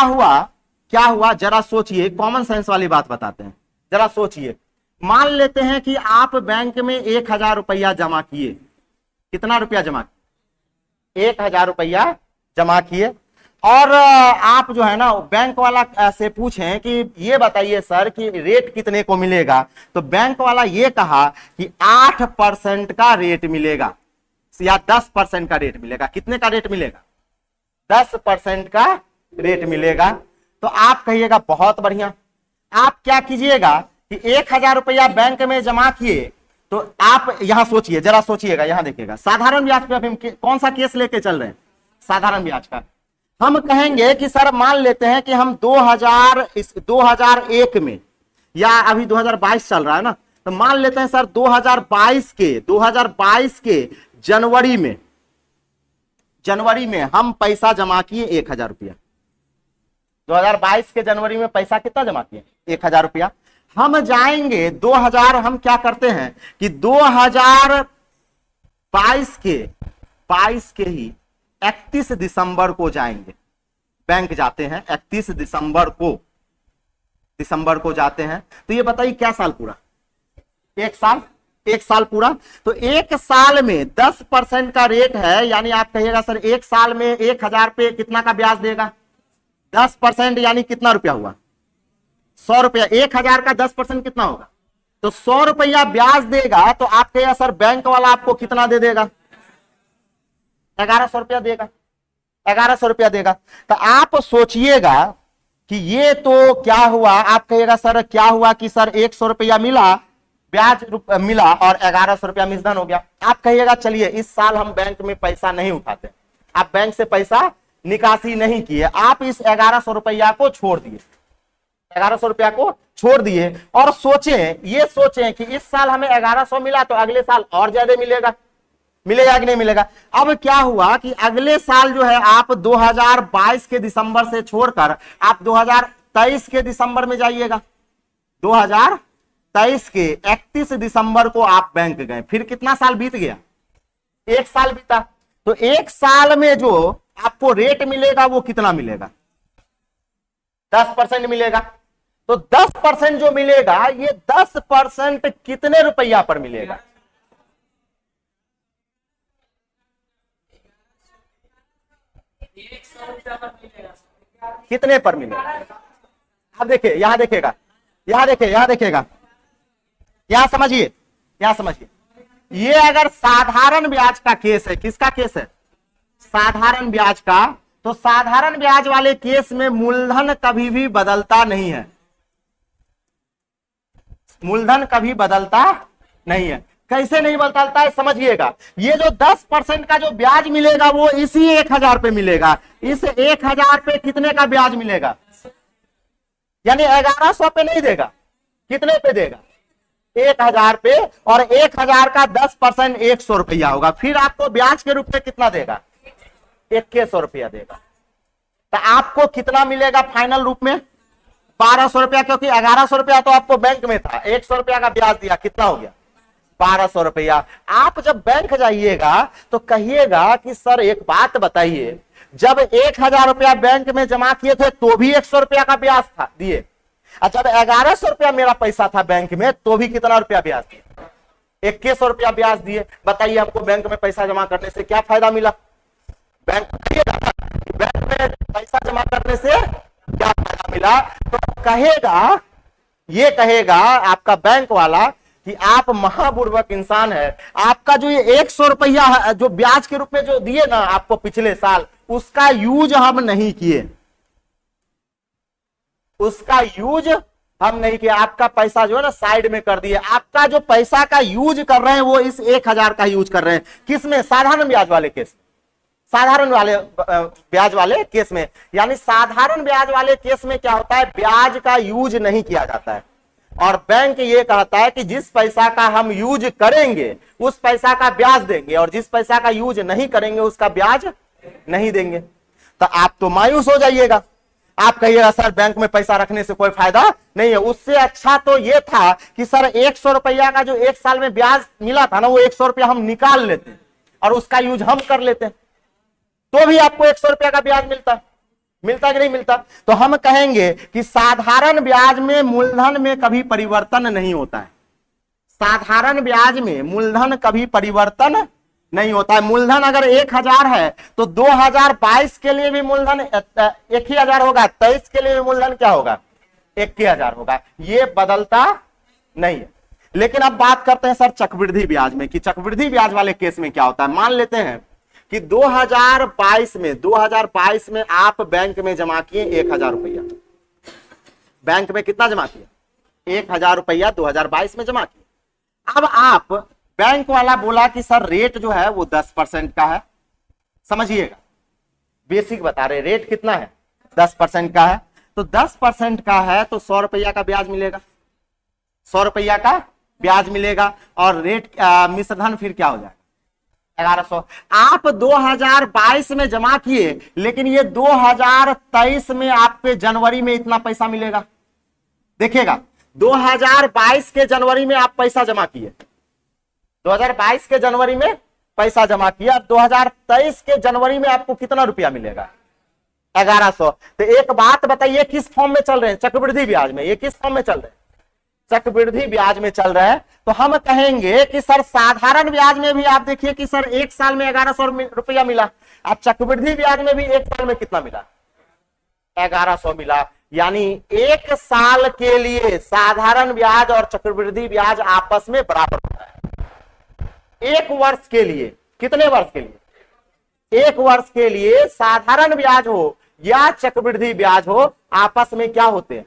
A: हुआ जरा सोचिए, कॉमन सेंस वाली बात बताते हैं, जरा सोचिए। मान लेते हैं कि आप बैंक में 1000 रुपया जमा किए। कितना रुपया जमा किए? 1000 रुपया जमा किए, और आप जो है ना बैंक वाला से पूछें कि ये बताइए सर कि रेट कितने को मिलेगा, तो बैंक वाला ये कहा कि 8% का रेट मिलेगा या 10% का रेट मिलेगा। कितने का रेट मिलेगा? 10% का रेट मिलेगा। तो आप कहिएगा बहुत बढ़िया। आप क्या कीजिएगा कि 1000 रुपया बैंक में जमा किए, तो आप यहां सोचिए, जरा सोचिएगा, यहां देखिएगा साधारण ब्याज पे हम कौन सा केस लेके चल रहे हैं? साधारण ब्याज का। हम कहेंगे कि सर मान लेते हैं कि हम 2001 में, या अभी 2022 चल रहा है ना, तो मान लेते हैं सर 2022 के जनवरी में हम पैसा जमा किए 1000 रुपया। 2022 के जनवरी में पैसा कितना जमा किए? 1000 रुपया। हम जाएंगे 2000, हम क्या करते हैं कि 2022 के ही 31 दिसंबर को जाएंगे, बैंक जाते हैं 31 दिसंबर को जाते हैं। तो ये बताइए क्या साल पूरा? एक साल पूरा। तो एक साल में 10% का रेट है, यानी आप कहिएगा सर एक साल में 1000 पे कितना का ब्याज देगा? 10% यानी कितना रुपया हुआ? 100 रुपया। 1000 का 10% कितना होगा? तो 100 रुपया ब्याज देगा। तो आप कहिएगा सर बैंक वाला आपको कितना दे देगा? 1100 रुपया देगा। 1100 रुपया देगा। तो आप सोचिएगा कि ये तो क्या हुआ। आप कहिएगा सर क्या हुआ कि सर 100 रुपया मिला, ब्याज मिला और 1100 रुपया मिसधन हो गया। आप कहिएगा चलिए इस साल हम बैंक में पैसा नहीं उठाते, आप बैंक से पैसा निकासी नहीं किए, आप इस 1100 रुपया को छोड़ दिए, 1100 रुपया को छोड़ दिए और ये सोचें कि इस साल हमें 1100 मिला तो अगले साल और ज्यादा मिलेगा कि नहीं मिलेगा। अब क्या हुआ कि अगले साल जो है आप 2022 के दिसंबर से छोड़कर आप 2023 के दिसंबर में जाइएगा। 2023 के 31 दिसंबर को आप बैंक गए, फिर कितना साल बीत गया? एक साल बीता। तो एक साल में जो आपको रेट मिलेगा वो कितना मिलेगा? 10% मिलेगा। तो 10% जो मिलेगा, ये 10% कितने रुपया पर मिलेगा? कितने पर मिलेगा? अब देखिए, यहां देखिएगा, यहां समझिए, ये अगर साधारण ब्याज का केस है, किसका केस है? साधारण ब्याज का। तो साधारण ब्याज वाले केस में मूलधन कभी भी बदलता नहीं है, मूलधन कभी बदलता नहीं है। कैसे नहीं बदलता है समझिएगा। ये जो 10% का जो ब्याज मिलेगा वो इसी 1000 पे मिलेगा। इस 1000 पे कितने का ब्याज मिलेगा, यानी 1100 पे नहीं देगा, कितने पे देगा, 1000 पे। और 1000 का 10% 100 रुपया होगा, फिर आपको ब्याज के रूप में कितना देगा, 2100 रुपया देगा। तो आपको कितना मिलेगा फाइनल रूप में, 1200 रुपया, क्योंकि 1100 रुपया तो आपको बैंक में था, 100 रुपया का ब्याज दिया, कितना हो गया 1200 रुपया। आप जब बैंक जाइएगा तो कहिएगा कि सर एक बात बताइए, जब 1000 रुपया बैंक में जमा किए थे तो भी 100 रुपया का ब्याज था दिए, और जब 1100 रुपया मेरा पैसा था बैंक में तो भी कितना रुपया ब्याज दिए, 2100 रुपया ब्याज दिए। बताइए हमको बैंक में पैसा जमा करने से क्या फायदा मिला, बैंक में पैसा जमा करने से क्या फायदा मिला। तो कहेगा, ये कहेगा आपका बैंक वाला कि आप महाबुर्बक इंसान है, आपका जो ये 100 रुपया जो ब्याज के रूप में जो दिए ना आपको पिछले साल, उसका यूज हम नहीं किए, उसका यूज हम नहीं किए, आपका पैसा जो है ना साइड में कर दिए। आपका जो पैसा का यूज कर रहे हैं वो इस 1000 का यूज कर रहे हैं, किसमें, साधारण ब्याज वाले केस, साधारण वाले ब्याज वाले केस में। यानी साधारण ब्याज वाले केस में क्या होता है, ब्याज का यूज नहीं किया जाता है, और बैंक ये कहता है कि जिस पैसा का हम यूज करेंगे उस पैसा का ब्याज देंगे, और जिस पैसा का यूज नहीं करेंगे उसका ब्याज नहीं देंगे। तो आप तो मायूस हो जाइएगा, आप कहिएगा सर बैंक में पैसा रखने से कोई फायदा नहीं है। उससे अच्छा तो ये था कि सर 100 रुपया का जो एक साल में ब्याज मिला था ना, वो 100 रुपया हम निकाल लेते और उसका यूज हम कर लेते, तो भी आपको 100 रुपया का ब्याज मिलता कि नहीं मिलता। तो हम कहेंगे कि साधारण ब्याज में मूलधन में कभी परिवर्तन नहीं होता है, साधारण ब्याज में मूलधन कभी परिवर्तन नहीं होता है। मूलधन अगर 1000 है तो 2022 के लिए भी मूलधन 1000 होगा, 23 के लिए भी मूलधन क्या होगा, 1000 होगा, ये बदलता नहीं है। लेकिन अब बात करते हैं सर चक्रवृद्धि ब्याज में, कि चक्रवृद्धि ब्याज वाले केस में क्या होता है। मान लेते हैं कि 2022 में आप बैंक में जमा किए 1000 रुपया, बैंक में कितना जमा किया, 1000 रुपया 2022 में जमा किया। अब आप, बैंक वाला बोला कि सर रेट जो है वो 10% का है, समझिएगा बेसिक बता रहे, रेट कितना है 10% का है, तो 10% का है तो 100 रुपया का ब्याज मिलेगा, 100 रुपया का ब्याज मिलेगा, और रेट मिश्रधन फिर क्या हो जाएगा 1100। आप 2022 में जमा किए, लेकिन ये 2023 में आपके जनवरी में इतना पैसा मिलेगा। देखिएगा 2022 के जनवरी में आप पैसा जमा किए, 2022 के जनवरी में पैसा जमा किया, 2023 के जनवरी में आपको कितना रुपया मिलेगा, 1100। तो एक बात बताइए किस फॉर्म में चल रहे हैं, चक्रवृद्धि ब्याज में, ये किस फॉर्म में चल रहे हैं, चक्रवृद्धि ब्याज में चल रहा है। तो हम कहेंगे कि सर साधारण ब्याज में भी आप देखिए कि सर एक साल में 1100 रुपया मिला, अब चक्रवृद्धि ब्याज में भी एक साल में कितना मिला, 1100 मिला। यानी एक साल के लिए साधारण ब्याज और चक्रवृद्धि ब्याज आपस में बराबर होता है। एक वर्ष के लिए, कितने वर्ष के लिए, एक वर्ष के लिए साधारण ब्याज हो या चक्रवृद्धि ब्याज हो, आपस में क्या होते हैं,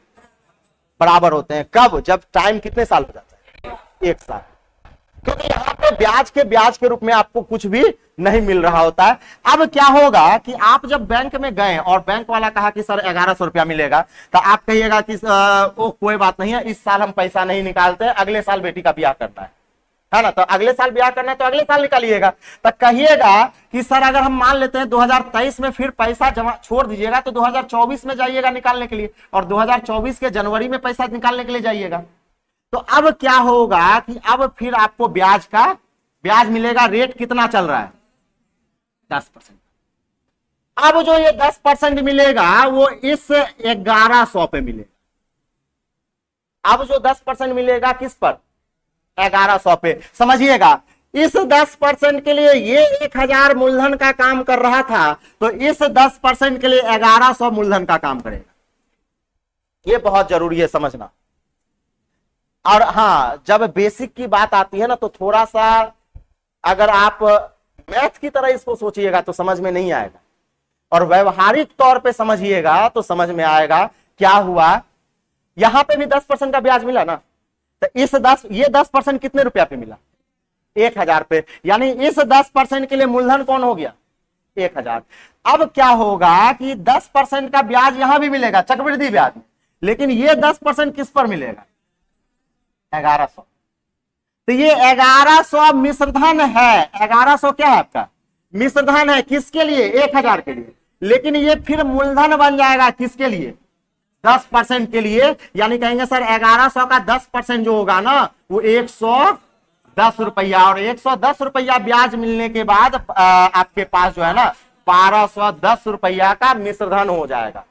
A: बराबर होते हैं। कब, जब टाइम कितने साल हो जाता है, एक साल, क्योंकि यहाँ पे ब्याज के रूप में आपको कुछ भी नहीं मिल रहा होता है। अब क्या होगा कि आप जब बैंक में गए और बैंक वाला कहा कि सर 1100 रुपया मिलेगा, तो आप कहिएगा कि ओ कोई बात नहीं है, इस साल हम पैसा नहीं निकालते, अगले साल बेटी का ब्याह करना है ना, तो अगले साल ब्याह करना है तो अगले साल निकालिएगा। तो कहिएगा कि सर अगर हम मान लेते हैं 2023 में फिर पैसा जमा छोड़ दीजिएगा, तो 2024 में जाइएगा निकालने के लिए, और 2024 के जनवरी में पैसा निकालने के लिए जाइएगा। तो अब क्या होगा कि अब फिर आपको ब्याज मिलेगा, रेट कितना चल रहा है, 10%। अब जो ये 10% मिलेगा वो इस 1100 पे मिलेगा। अब जो 10% मिलेगा किस पर, 1100 पे। समझिएगा इस 10% के लिए ये 1000 मूलधन का काम कर रहा था, तो इस 10% के लिए 1100 मूलधन का काम करेगा। ये बहुत जरूरी है समझना। और हाँ, जब बेसिक की बात आती है ना, तो थोड़ा सा अगर आप मैथ की तरह इसको सोचिएगा तो समझ में नहीं आएगा, और व्यवहारिक तौर पे समझिएगा तो समझ में आएगा। क्या हुआ, यहां पे भी 10% का ब्याज मिला ना, तो ये 10% कितने रुपया पे मिला, 1000 पे, यानी इस 10% के लिए मूलधन कौन हो गया 1000। अब क्या होगा कि 10% का ब्याज यहां भी मिलेगा चक्रवृद्धि ब्याज में, लेकिन ये 10% किस पर मिलेगा 1100। तो ये 1100 मिश्रधन है, 1100 क्या है आपका मिश्रधन है, किसके लिए 1000 के लिए, लेकिन ये फिर मूलधन बन जाएगा किसके लिए 10% के लिए, यानी कहेंगे सर 1100 का 10% जो होगा ना वो 110 रुपया, और 110 रुपया ब्याज मिलने के बाद आपके पास जो है ना 1210 रुपया का मिश्रधन हो जाएगा।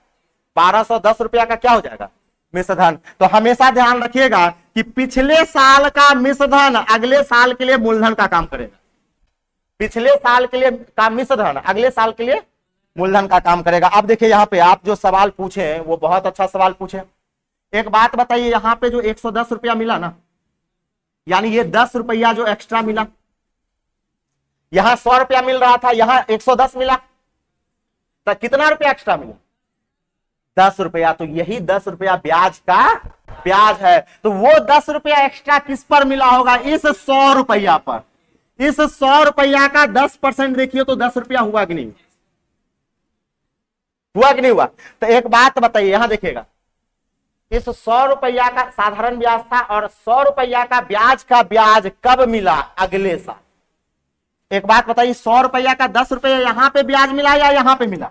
A: 1210 रुपया का क्या हो जाएगा मिश्रधन। तो हमेशा ध्यान रखिएगा कि पिछले साल का मिश्रधन अगले साल के लिए मूलधन का काम करेगा, पिछले साल के लिए का मिश्रधन अगले साल के लिए मूलधन का काम करेगा। अब देखिए यहाँ पे आप जो सवाल पूछे हैं वो बहुत अच्छा सवाल पूछे। एक बात बताइए, यहाँ पे जो 110 रुपया मिला ना, यानी ये 10 रुपया जो एक्स्ट्रा मिला, यहां 100 रुपया मिल रहा था, यहां 110 मिला, तो कितना रुपया एक्स्ट्रा मिला 10 रुपया। तो यही 10 रुपया ब्याज का ब्याज है। तो वो 10 रुपया एक्स्ट्रा किस पर मिला होगा इस 100 रुपया पर। इस 100 रुपया का 10% देखिए तो 10 रुपया हुआ कि नहीं, हुआ कि नहीं हुआ। तो एक बात बताइए, यहां देखिएगा इस 100 रुपया का साधारण ब्याज था और 100 रुपया का ब्याज कब मिला अगले साल। एक बात बताइए, 100 रुपया का 10 रुपया यहां पे ब्याज मिला या यहां पे मिला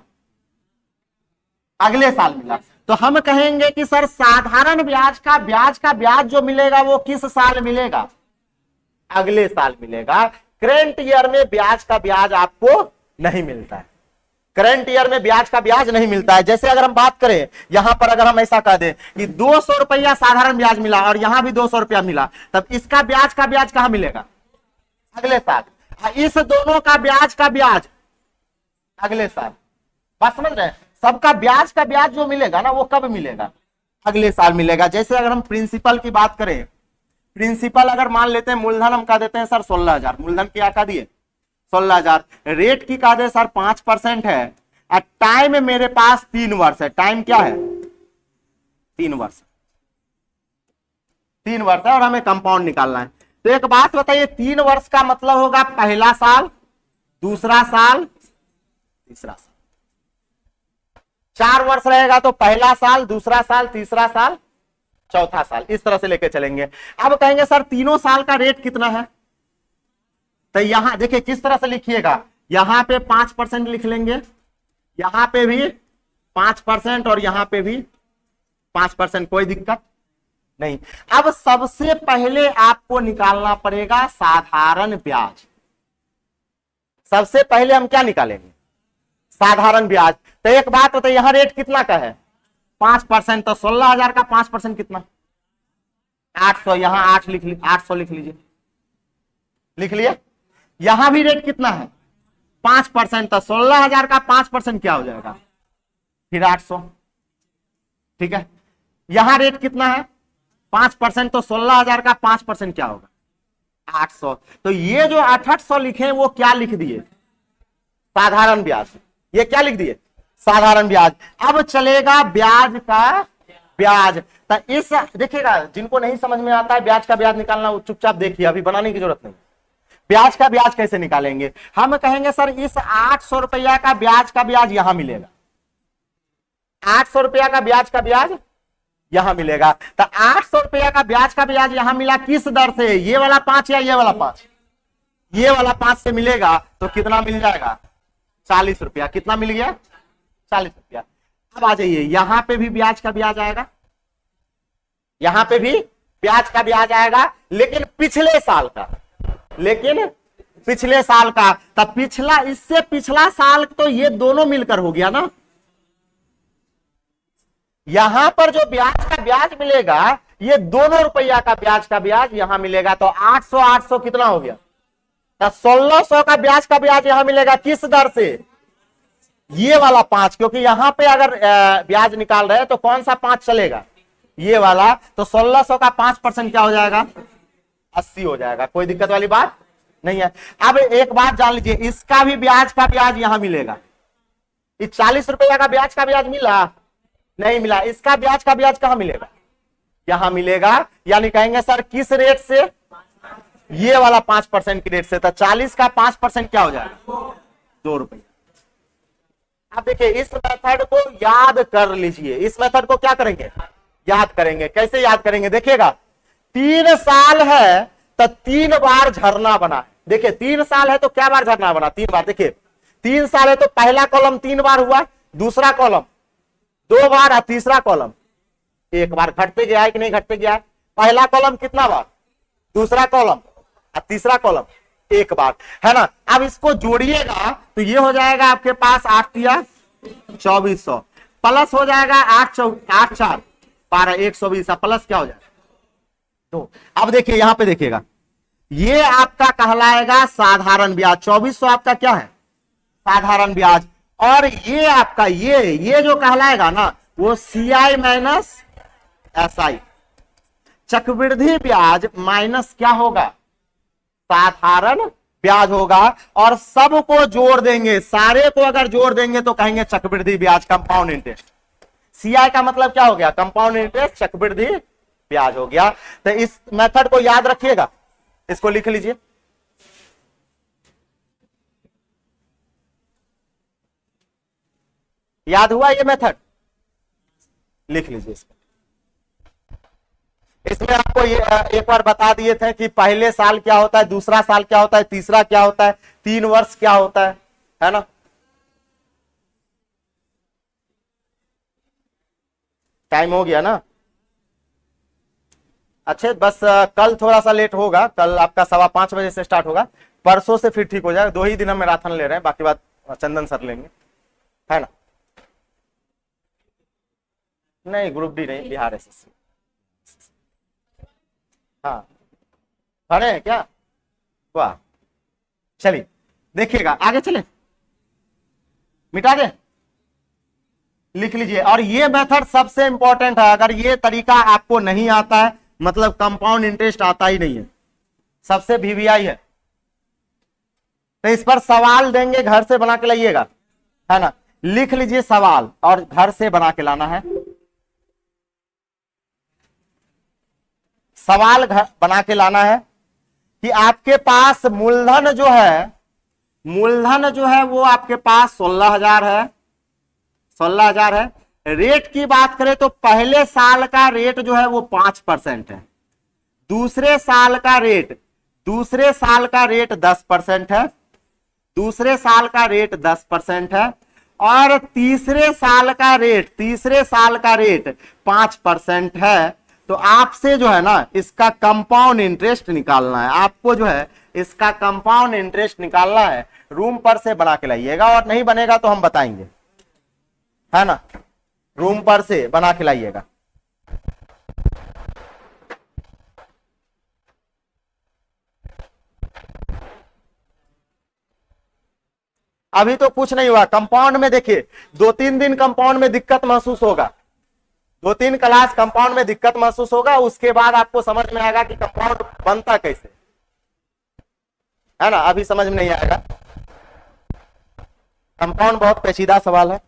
A: अगले साल मिला। तो हम कहेंगे कि सर साधारण ब्याज का ब्याज जो मिलेगा वो किस साल मिलेगा अगले साल मिलेगा। करंट ईयर में ब्याज का ब्याज आपको नहीं मिलता है, करंट ईयर में ब्याज का ब्याज नहीं मिलता है। जैसे अगर हम बात करें यहां पर, अगर हम ऐसा कह दें कि 200 रुपया साधारण ब्याज मिला और यहां भी 200 रुपया मिला, तब इसका ब्याज का ब्याज कहां मिलेगा अगले साल। इस दोनों का ब्याज अगले साल। बात समझ रहे हैं, सबका ब्याज का ब्याज जो मिलेगा ना वो कब मिलेगा अगले साल मिलेगा। जैसे अगर हम प्रिंसिपल की बात करें, प्रिंसिपल अगर मान लेते हैं मूलधन हम कह देते हैं सर 16,000, मूलधन क्या कह दिए 16,000, रेट की कह दे सर 5% है, और टाइम मेरे पास 3 वर्ष है। टाइम क्या है 3 वर्ष, 3 वर्ष है और हमें कंपाउंड निकालना है। तो एक बात बताइए, 3 वर्ष का मतलब होगा पहला साल, दूसरा साल, तीसरा साल। 4 वर्ष रहेगा तो पहला साल, दूसरा साल, तीसरा साल, चौथा साल, इस तरह से लेके चलेंगे। अब कहेंगे सर तीनों साल का रेट कितना है, तो यहां देखिए किस तरह से लिखिएगा, यहां पे 5% लिख लेंगे, यहां पे भी 5% और यहां पे भी 5%, कोई दिक्कत नहीं। अब सबसे पहले आपको निकालना पड़ेगा साधारण ब्याज। सबसे पहले हम क्या निकालेंगे साधारण ब्याज। तो एक बात बताइए, यहां रेट कितना का है 5%, तो 16,000 का 5% कितना 800, यहां 800 लिख लीजिए, लिख लिया। यहां भी रेट कितना है 5%, तो 16,000 का 5% क्या हो जाएगा फिर 800, ठीक है। यहां रेट कितना है 5%, तो 16,000 का 5% क्या होगा 800। तो ये जो 800 लिखे वो क्या लिख दिए साधारण ब्याज, ये क्या लिख दिए साधारण ब्याज। अब चलेगा ब्याज का ब्याज। तो इस देखिएगा, जिनको नहीं समझ में आता है ब्याज का ब्याज निकालना वो चुपचाप देखिए, अभी बनाने की जरूरत नहीं। ब्याज का ब्याज कैसे निकालेंगे, हम कहेंगे सर इस 800 रुपया का ब्याज यहां मिलेगा, 800 रुपया का ब्याज यहां मिलेगा। तो 800 रुपया का ब्याज यहां मिला किस दर से, ये वाला 5 या ये वाला 5, ये वाला 5 से मिलेगा। तो कितना मिल जाएगा 40 रुपया, कितना मिल गया 40 रुपया। अब आ जाइए, यहां पे भी ब्याज का ब्याज आएगा, यहां पे भी ब्याज का ब्याज आएगा, लेकिन पिछले साल का, लेकिन पिछले साल का। तब पिछला, इससे पिछला साल तो ये दोनों मिलकर हो गया ना। यहां पर जो ब्याज का ब्याज मिलेगा ये दोनों रुपया का ब्याज यहां मिलेगा। तो 800 कितना हो गया, तो 1600 का ब्याज यहां मिलेगा किस दर से, ये वाला 5, क्योंकि यहां पे अगर ब्याज निकाल रहे हैं तो कौन सा 5 चलेगा, ये वाला। तो 1600 का 5% क्या हो जाएगा 80 हो जाएगा, कोई दिक्कत वाली बात नहीं है। अब एक बात जान लीजिए, इसका भी ब्याज का ब्याज यहां मिलेगा। इस 40 रुपया का ब्याज मिला नहीं मिला, इसका ब्याज का ब्याज कहां मिलेगा यहां मिलेगा। यानी कहेंगे सर किस रेट से, ये वाला 5% की रेट से था। 40 का 5% क्या हो जाएगा? 2 रुपये। अब देखिए इस मेथड को याद कर लीजिए। इस मेथड को क्या करेंगे? याद करेंगे। कैसे याद करेंगे? देखिएगा 3 साल है तो 3 बार झरना बना। देखिए 3 साल है तो क्या बार झरना बना? 3 बार। देखिए 3 साल है तो पहला कॉलम 3 बार हुआ, दूसरा कॉलम 2 बार और तीसरा कॉलम 1 बार। घटते गया है कि नहीं घटते गया है? पहला कॉलम कितना बार, दूसरा कॉलम और तीसरा कॉलम 1 बार, है ना। अब इसको जोड़िएगा तो ये हो जाएगा आपके पास 8 या 2400 प्लस हो जाएगा 8 4 12 120 प्लस क्या हो जाएगा? तो अब देखिए यहां पे देखिएगा ये आपका कहलाएगा साधारण ब्याज। 2400 आपका क्या है? साधारण ब्याज। और ये आपका ये जो कहलाएगा ना वो CI माइनस SI, चक्रवृद्धि ब्याज माइनस क्या होगा? साधारण ब्याज होगा। और सबको जोड़ देंगे, सारे को अगर जोड़ देंगे तो कहेंगे चक्रवृद्धि ब्याज, कंपाउंड इंटरेस्ट। CI का मतलब क्या हो गया? कंपाउंड इंटरेस्ट, चक्रवृद्धि ब्याज हो गया। तो इस मेथड को याद रखिएगा, इसको लिख लीजिए। याद हुआ ये मेथड? लिख लीजिए इसको। इसमें आपको ये एक बार बता दिए थे कि पहले साल क्या होता है, दूसरा साल क्या होता है, तीसरा क्या होता है, 3 वर्ष क्या होता है ना। टाइम हो गया ना? अच्छे बस कल थोड़ा सा लेट होगा, कल आपका 5:15 बजे से स्टार्ट होगा, परसों से फिर ठीक हो जाएगा। 2 ही दिन हम मैराथन ले रहे हैं, बाकी बात चंदन सर लेंगे, है ना। नहीं ग्रुप डी नहीं, बिहार SSC। हाँ खड़े हैं क्या? वाह, चलिए देखिएगा आगे चले, मिटा दे, लिख लीजिए। और ये मेथड सबसे इंपॉर्टेंट है। अगर ये तरीका आपको नहीं आता है मतलब कंपाउंड इंटरेस्ट आता ही नहीं है, सबसे VVI है। तो इस पर सवाल देंगे, घर से बना के लाइएगा, है ना। लिख लीजिए सवाल और घर से बना के लाना है। सवाल बना के लाना है कि आपके पास मूलधन जो है वो आपके पास 16,000 है, 16,000 है। रेट की बात करें तो पहले साल का रेट जो है वो 5% है, दूसरे साल का रेट 10% है, दूसरे साल का रेट 10% है, और तीसरे साल का रेट 5% है। तो आपसे जो है ना इसका कंपाउंड इंटरेस्ट निकालना है, आपको जो है इसका कंपाउंड इंटरेस्ट निकालना है। रूम पर से बना के लाइएगा, और नहीं बनेगा तो हम बताएंगे, है ना। रूम पर से बना के लाइएगा। अभी तो कुछ नहीं हुआ कंपाउंड में। देखिए 2-3 दिन कंपाउंड में दिक्कत महसूस होगा, 2-3 क्लास कंपाउंड में दिक्कत महसूस होगा, उसके बाद आपको समझ में आएगा कि कंपाउंड बनता कैसे, है ना। अभी समझ में नहीं आएगा, कंपाउंड बहुत पेचीदा सवाल है।